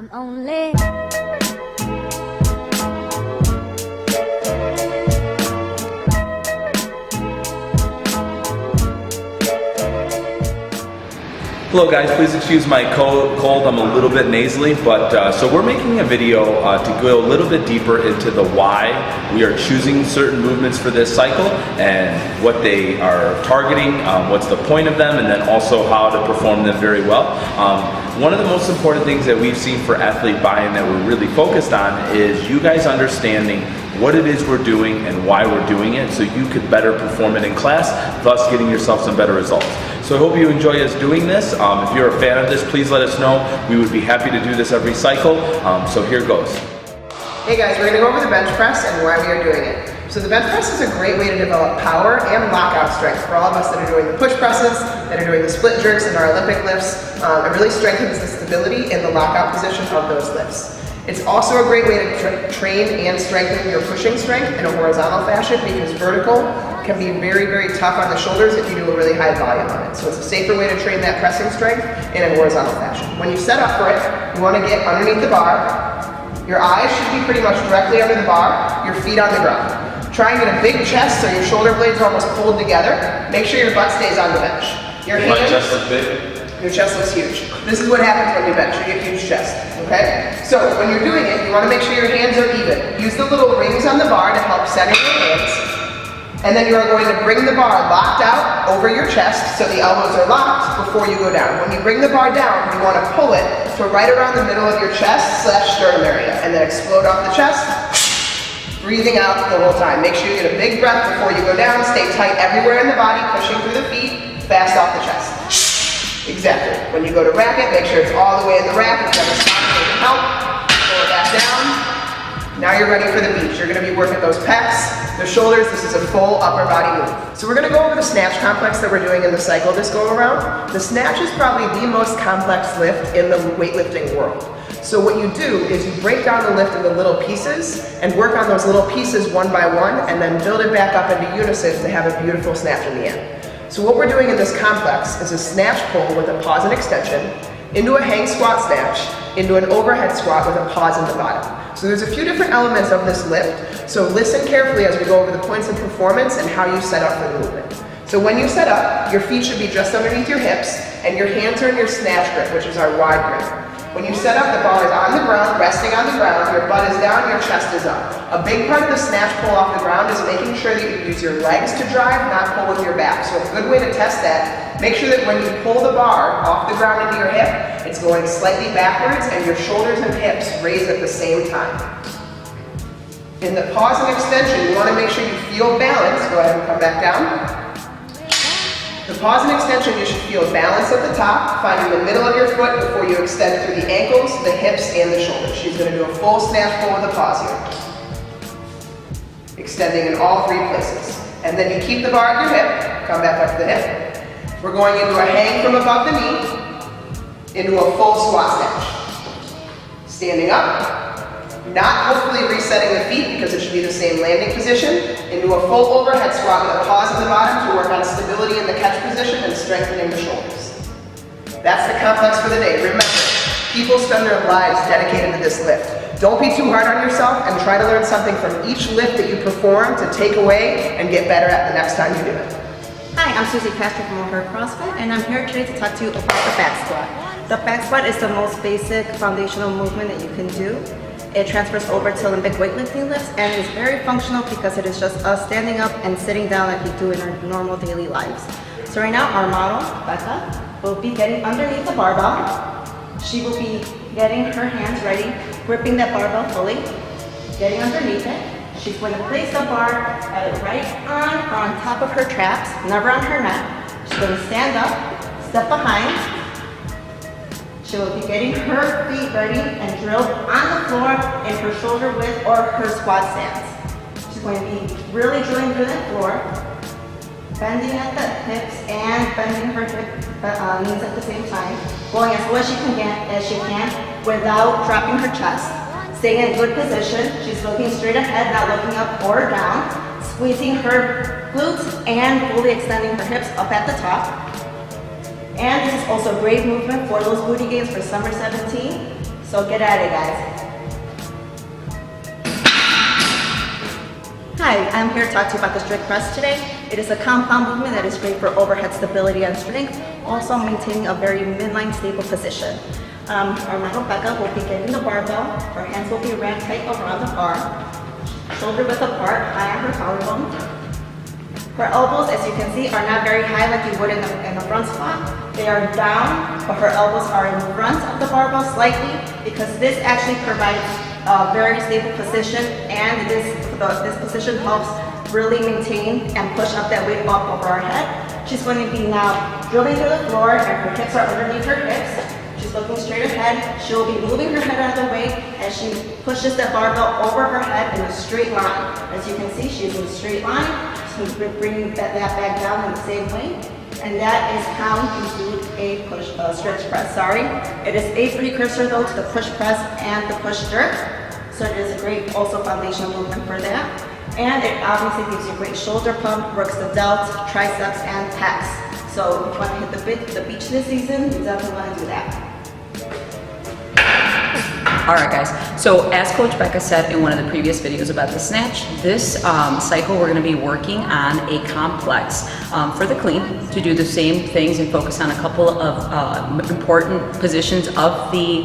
I'm only Hello guys, please excuse my cold. I'm a little bit nasally, but so we're making a video to go a little bit deeper into the why we are choosing certain movements for this cycle and what they are targeting, what's the point of them, and then also how to perform them very well. One of the most important things that we've seen for athlete buy-in that we're really focused on is you guys understanding what it is we're doing and why we're doing it so you could better perform it in class, thus getting yourself some better results. So I hope you enjoy us doing this. If you're a fan of this, please let us know. We would be happy to do this every cycle. So here goes. Hey guys, we're going to go over the bench press and why we are doing it. So the bench press is a great way to develop power and lockout strength for all of us that are doing the push presses, that are doing the split jerks and our Olympic lifts. It really strengthens the stability in the lockout position of those lifts. It's also a great way to train and strengthen your pushing strength in a horizontal fashion because vertical can be very, very tough on the shoulders if you do a really high volume on it. So it's a safer way to train that pressing strength in a horizontal fashion. When you set up for it, you want to get underneath the bar. Your eyes should be pretty much directly under the bar, your feet on the ground. Try and get a big chest so your shoulder blades are almost pulled together. Make sure your butt stays on the bench. My chest is big. Your chest looks huge. This is what happens when you bench, you get huge chest, okay? So when you're doing it, you want to make sure your hands are even. Use the little rings on the bar to help center your hands. And then you are going to bring the bar locked out over your chest so the elbows are locked before you go down. When you bring the bar down, you want to pull it to right around the middle of your chest / sternum area and then explode off the chest, breathing out the whole time. Make sure you get a big breath before you go down. Stay tight everywhere in the body, pushing through the feet, fast off the chest. Exactly. When you go to rack it, make sure it's all the way in the rack. If you have a spot that can help, pull it back down. Now you're ready for the beach. You're going to be working those pecs, the shoulders. This is a full upper body move. So we're going to go over the snatch complex that we're doing in the cycle this go around. The snatch is probably the most complex lift in the weightlifting world. So what you do is you break down the lift into little pieces and work on those little pieces one by one and then build it back up into unison to have a beautiful snatch in the end. So what we're doing in this complex is a snatch pull with a pause and extension, into a hang squat snatch, into an overhead squat with a pause in the bottom. So there's a few different elements of this lift, so listen carefully as we go over the points of performance and how you set up for the movement. So when you set up, your feet should be just underneath your hips and your hands are in your snatch grip, which is our wide grip. When you set up, the bar is on the ground, resting on the ground, your butt is down, your chest is up. A big part of the snatch pull off the ground is making sure that you use your legs to drive, not pull with your back. So a good way to test that, make sure that when you pull the bar off the ground into your hip, it's going slightly backwards and your shoulders and hips raise at the same time. In the pause and extension, you want to make sure you feel balance. Go ahead and come back down. The pause and extension, you should feel balance at the top, finding the middle of your foot before you extend through the ankles, the hips, and the shoulders. She's going to do a full snatch pull with a pause here. Extending in all three places. And then you keep the bar at your hip, come back up to the hip. We're going into a hang from above the knee, into a full squat snatch. Standing up. Not hopefully resetting the feet because it should be the same landing position, into a full overhead squat with a pause at the bottom to work on stability in the catch position and strengthening the shoulders. That's the complex for the day. Remember, people spend their lives dedicated to this lift. Don't be too hard on yourself and try to learn something from each lift that you perform to take away and get better at the next time you do it. Hi, I'm Susie Castro from O'Hare CrossFit, and I'm here today to talk to you about the back squat. The back squat is the most basic foundational movement that you can do. It transfers over to Olympic weightlifting lifts and is very functional because it is just us standing up and sitting down like we do in our normal daily lives. So right now our model, Becca, will be getting underneath the barbell. She will be getting her hands ready, gripping that barbell fully, getting underneath it. She's going to place the bar right on top of her traps, never on her neck. She's going to stand up, step behind. She will be getting her feet ready and drilled on the floor in her shoulder width or her squat stance. She's going to be really drilling through the floor, bending at the hips and bending her knees at the same time, going as low as she can without dropping her chest. Staying in a good position. She's looking straight ahead, not looking up or down, squeezing her glutes and fully extending her hips up at the top. And this is also a great movement for those booty gains for summer 17. So get at it, guys. Hi, I'm here to talk to you about the strict press today. It is a compound movement that is great for overhead stability and strength, also maintaining a very midline stable position. Our model Becca will be getting the barbell. Her hands will be wrapped tight around the bar, shoulder width apart, high on her collarbone. Her elbows, as you can see, are not very high like you would in the front squat. They are down, but her elbows are in front of the barbell slightly because this actually provides a very stable position, and this position helps really maintain and push up that weight up over our head. She's going to be now drilling through the floor, and her hips are underneath her hips. She's looking straight ahead. She'll be moving her head out of the way as she pushes that barbell over her head in a straight line. As you can see, she's in a straight line. She's bringing that back down in the same way. And that is how you do a stretch press. Sorry. It is a precursor though to the push press and the push jerk. So it is a great also foundational movement for that. And it obviously gives you a great shoulder pump, works the delts, triceps, and pecs. So if you want to hit the beach this season, you definitely want to do that. All right, guys. So as Coach Becca said in one of the previous videos about the snatch, this cycle we're going to be working on a complex for the clean to do the same things and focus on a couple of important positions of the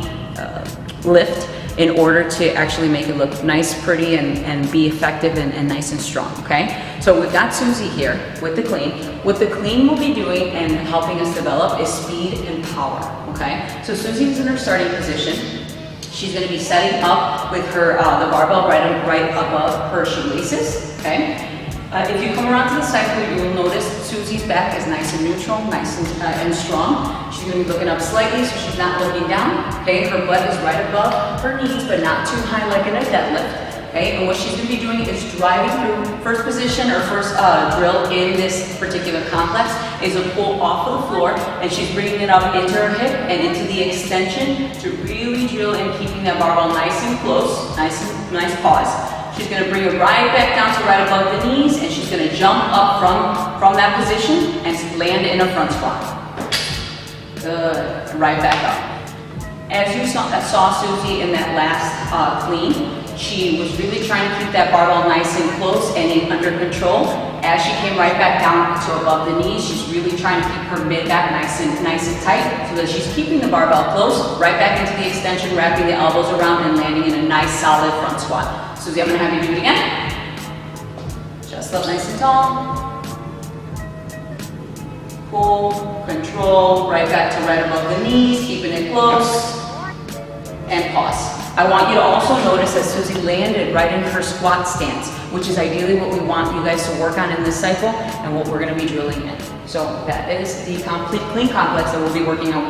lift in order to actually make it look nice, pretty, and be effective and nice and strong, okay? So we've got Susie here with the clean. What the clean will be doing and helping us develop is speed and power, okay? So Susie's in her starting position. She's going to be setting up with her the barbell right above her shoelaces, okay? If you come around to the cycle, you will notice Susie's back is nice and neutral, nice and strong. She's going to be looking up slightly, so she's not looking down, okay? Her butt is right above her knees, but not too high like in a deadlift, okay? And what she's going to be doing is driving through first position or first drill in this particular complex is a pull off of the floor, and she's bringing it up into her hip and into the extension to really drill and keeping that barbell nice and close, nice pause. She's going to bring it right back down to right above the knees, and she's going to jump up from that position and land in a front squat. Good. Right back up. As you saw Susie in that last clean, she was really trying to keep that barbell nice and close and under control. As she came right back down to above the knees, she's really trying to keep her mid back nice and tight so that she's keeping the barbell close, right back into the extension, wrapping the elbows around and landing in a nice solid front squat. Susie, I'm going to have you do it again. Just up nice and tall. Pull, control, right back to right above the knees, keeping it close, and pause. I want you to also notice that Susie landed right in her squat stance, which is ideally what we want you guys to work on in this cycle and what we're going to be drilling in. So that is the complete clean complex that we'll be working on.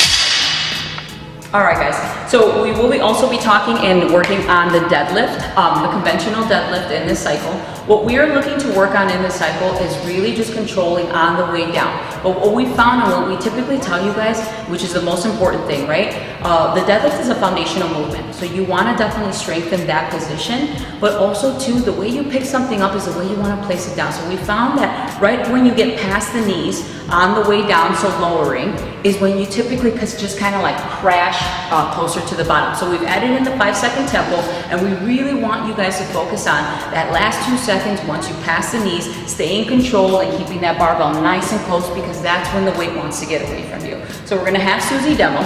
All right, guys, so we will also be talking and working on the deadlift, the conventional deadlift in this cycle. What we are looking to work on in this cycle is really just controlling on the way down. But what we found and what we typically tell you guys, which is the most important thing, right? The deadlift is a foundational movement. So you want to definitely strengthen that position, but also too, the way you pick something up is the way you want to place it down. So we found that right when you get past the knees on the way down, so lowering, is when you typically just kind of like crash closer to the bottom. So we've added in the 5-second tempo, and we really want you guys to focus on that last 2 seconds once you pass the knees, stay in control and keeping that barbell nice and close because that's when the weight wants to get away from you. So we're going to have Susie demo.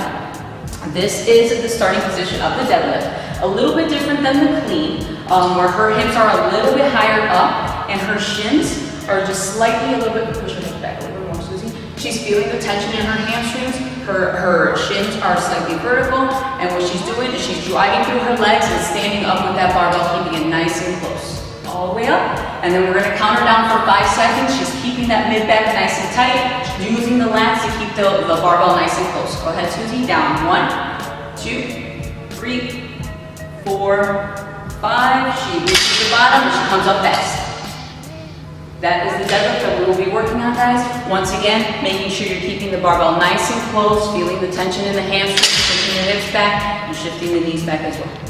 This is the starting position of the deadlift. A little bit different than the clean, where her hips are a little bit higher up and her shins are just slightly a little bit, push her hips back a little bit more, Susie. She's feeling the tension in her hamstrings. Her shins are slightly vertical, and what she's doing is she's driving through her legs and standing up with that barbell, keeping it nice and close. All the way up, and then we're going to count her down for 5 seconds. She's keeping that mid back nice and tight, using the lats to keep the barbell nice and close. Go ahead, Susie. Down. 1, 2, 3, 4, 5. She reaches the bottom and she comes up fast. That is the deadlift that we will be working on, guys. Once again, making sure you're keeping the barbell nice and close, feeling the tension in the hamstrings, pushing the hips back, and shifting the knees back as well.